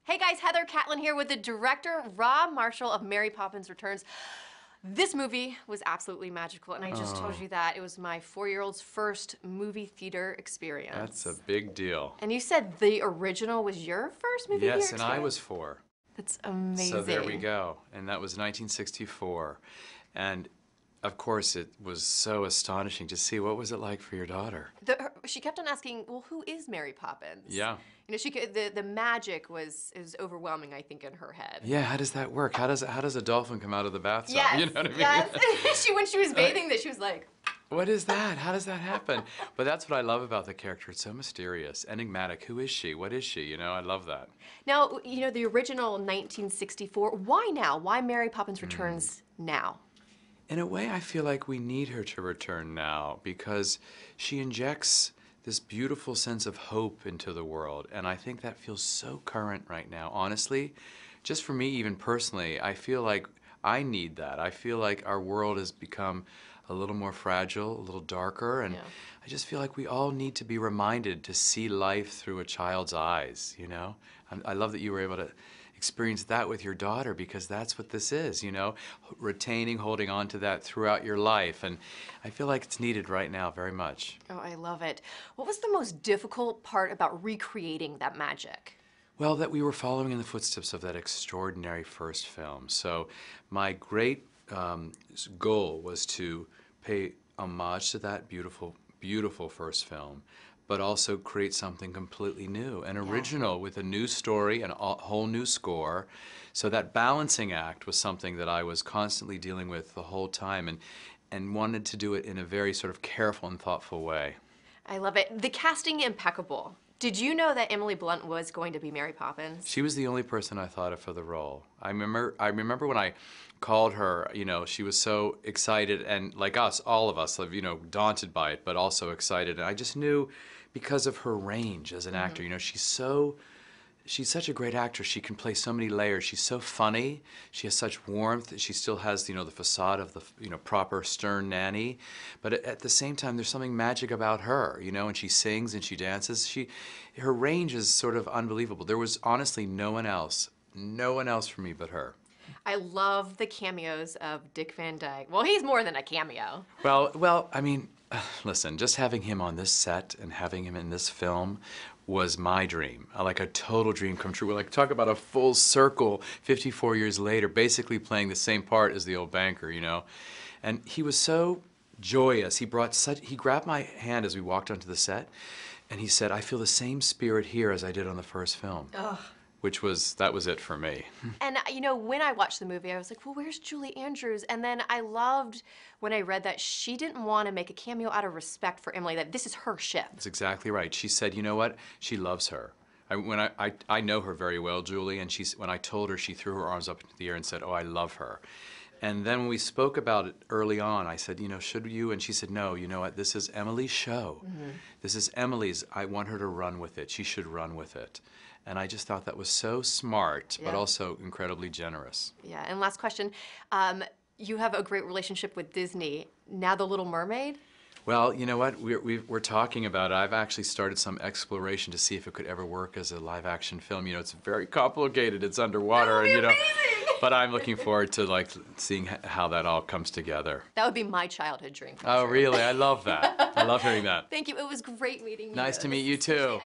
Hey guys, Heather Catlin here with the director, Rob Marshall of Mary Poppins Returns. This movie was absolutely magical, and I just told you that. It was my 4-year-old's first movie theater experience. That's a big deal. And you said the original was your first movie theater experience? Yes, and I was 4. That's amazing. So there we go. And that was 1964. And of course, it was so astonishing to see. What was it like for your daughter? She kept on asking, well, who is Mary Poppins? Yeah. You know, the magic was overwhelming, I think, in her head. Yeah, how does that work? How does a dolphin come out of the bathtub? Yes, You know what I mean? Yes. When she was bathing, she was like, what is that? How does that happen? But that's what I love about the character. It's so mysterious, enigmatic. Who is she? What is she? You know, I love that. Now, you know, the original 1964, why now? Why Mary Poppins Returns now? In a way, I feel like we need her to return now because she injects this beautiful sense of hope into the world, and I think that feels so current right now. Honestly, just for me, even personally, I feel like I need that. I feel like our world has become a little more fragile, a little darker, and I just feel like we all need to be reminded to see life through a child's eyes, you know? I love that you were able to experience that with your daughter, because that's what this is, you know, retaining, holding on to that throughout your life, and I feel like it's needed right now very much. Oh, I love it. What was the most difficult part about recreating that magic? Well, that we were following in the footsteps of that extraordinary first film. So my great goal was to pay homage to that beautiful, beautiful first film, but also create something completely new and original with a new story and a whole new score. So that balancing act was something that I was constantly dealing with the whole time, and wanted to do it in a very sort of careful and thoughtful way. I love it. The casting, impeccable. Did you know that Emily Blunt was going to be Mary Poppins? She was the only person I thought of for the role. I remember when I called her, you know, she was so excited, and like us, all of us, you know, daunted by it, but also excited. And I just knew, because of her range as an actor, you know, she's such a great actress. She can play so many layers. She's so funny. She has such warmth. She still has, you know, the facade of the, you know, proper stern nanny. But at the same time, there's something magic about her, you know, and she sings and she dances. Her range is sort of unbelievable. There was honestly no one else for me but her. I love the cameos of Dick Van Dyke. Well, he's more than a cameo. Well, I mean, listen, just having him on this set and having him in this film was my dream, like a total dream come true. Like, talk about a full circle 54 years later, basically playing the same part as the old banker, you know? And he was so joyous. He grabbed my hand as we walked onto the set, and he said, I feel the same spirit here as I did on the first film. Ugh. That was it for me. And you know, when I watched the movie, I was like, well, where's Julie Andrews? And then I loved when I read that she didn't want to make a cameo out of respect for Emily, that this is her ship. That's exactly right. She said, you know what? She loves her. I know her very well, Julie, and when I told her, she threw her arms up into the air and said, oh, I love her. And then when we spoke about it early on, I said, you know, should you? And she said, no, you know what? This is Emily's show. This is Emily's. I want her to run with it. She should run with it. And I just thought that was so smart, but also incredibly generous. Yeah, and last question. You have a great relationship with Disney. Now The Little Mermaid? Well, you know what? We're talking about it. I've actually started some exploration to see if it could ever work as a live-action film. You know, it's very complicated. It's underwater, and you know. But I'm looking forward to like seeing how that all comes together. That would be my childhood dream. Oh, really? I love that. I love hearing that. Thank you. It was great meeting you. Nice to meet you too.